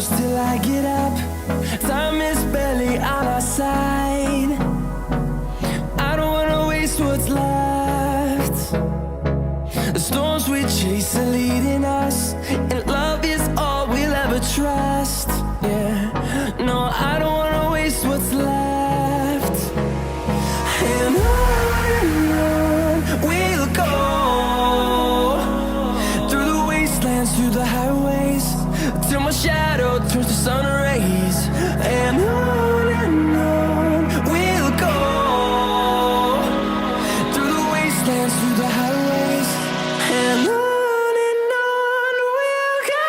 close till I get up. Time is barely on our side. I don't wanna waste what's left. The storms we chase are leading us, and love is all we'll ever trust. Yeah, no, I don't wanna waste what's left. And on we'll go, through the wastelands, through the highways, till my shadow turns to sun rays. And on we'll go, through the wastelands, through the highways, and on we'll go.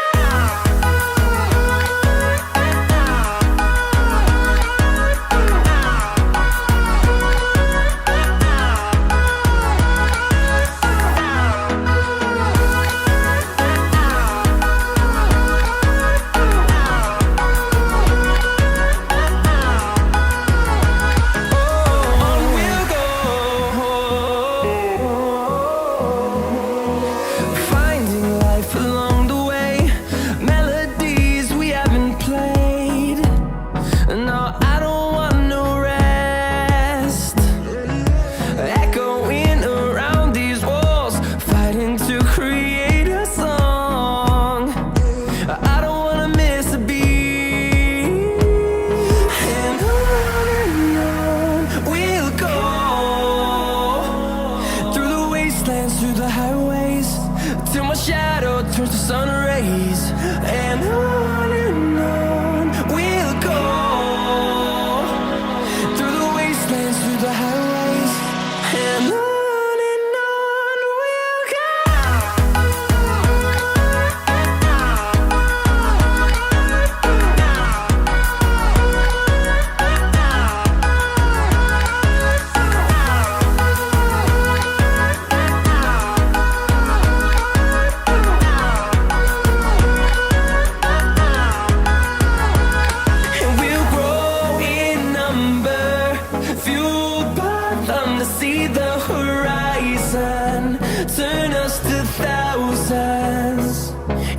Through the highways, till my shadow turns to sun rays. And on we'll go, through the wastelands, through the highways, and on we'll go. See the horizon turn us to thousands,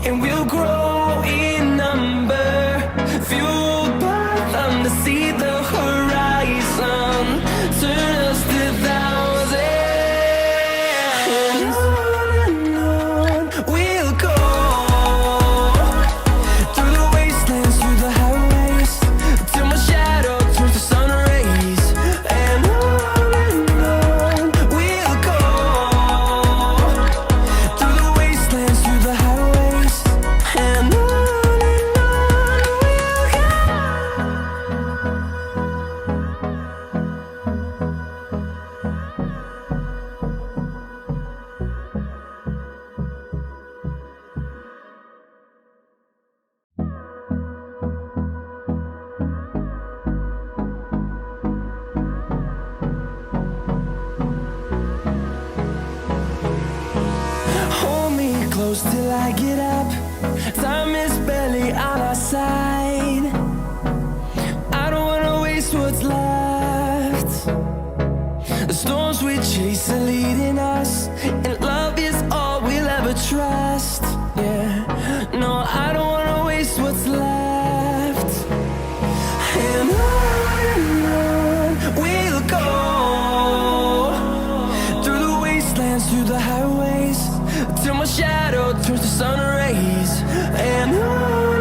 and we'll grow in number, fueled by them to see the horizon turn us to thousands. And on we'll go, through the wastelands, through the highways, till my shadow turns to sun rays. And close till I get up. Time is barely on our side. I don't wanna waste what's left. The storms we chase are leading us, and love is all we'll ever trust. Yeah, no, I don't wanna waste what's left. And on we'll go, through the wastelands, through the highways, till my shadow turns to sun rays. And on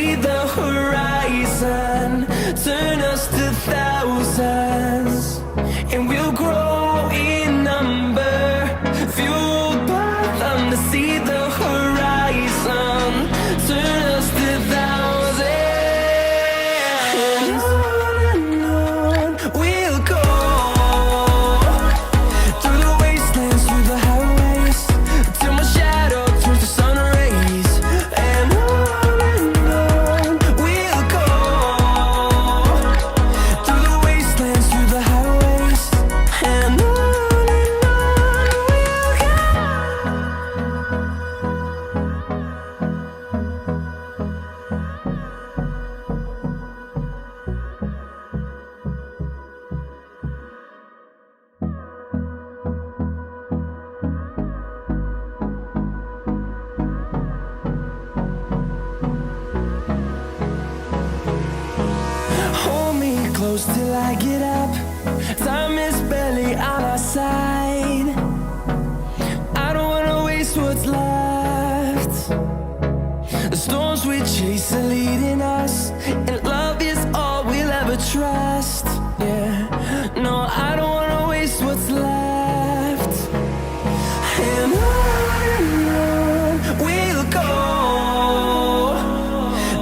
see the horizon, turn us to thousands, and we'll grow in number, fueled by them to see the horizon, turn us to thousands, and on we'll go, through the wastelands, through the highways, till my shadow turns to sun rays, and on we'll go, through the wastelands, through the highways, and on we'll go. Hold me close till I get up. Time is barely on our side. I don't wanna waste what's left. The storms we chase are leading us, and love is all we'll ever trust. Yeah, no, I don't wanna waste what's left. And on we'll go,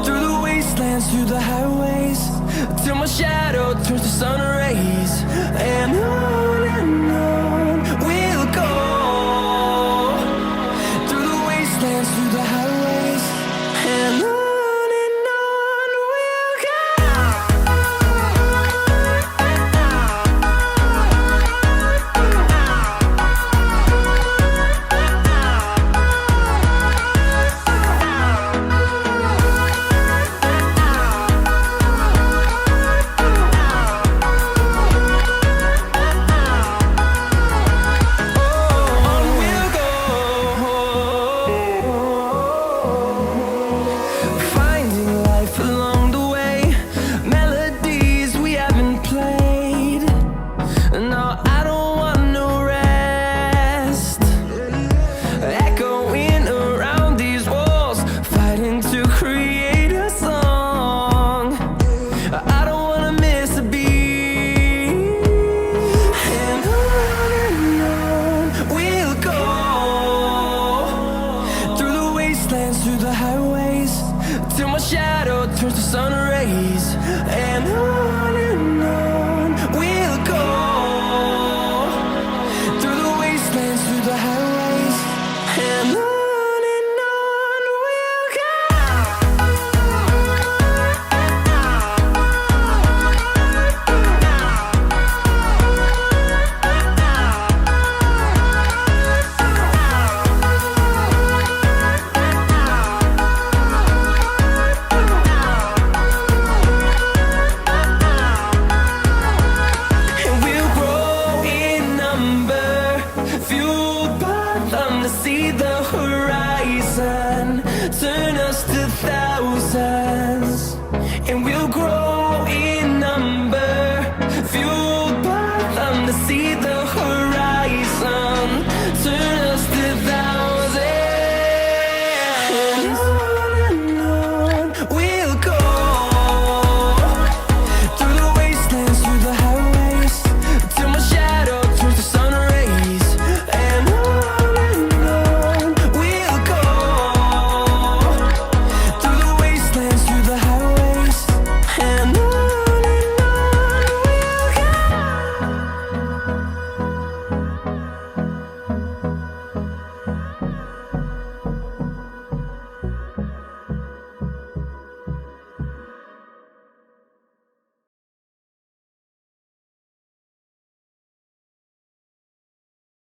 through the wastelands, through the highways, till my shadow turns to sun rays, and on we'll go, through the wastelands, through the highways, and on we'll go. Finding life along the way, melodies we haven't played. No, I don't want no rest. Echoing around these walls, fighting to create a song. I don't wanna miss a beat. And on we'll go, through the wastelands, through the highways, till my shadow turns to sun rays, and on we'll go, through the wastelands, through the highways, and on we'll go. And we'll grow in number, fueled by them to see the horizon, turn us to thousands, and we'll grow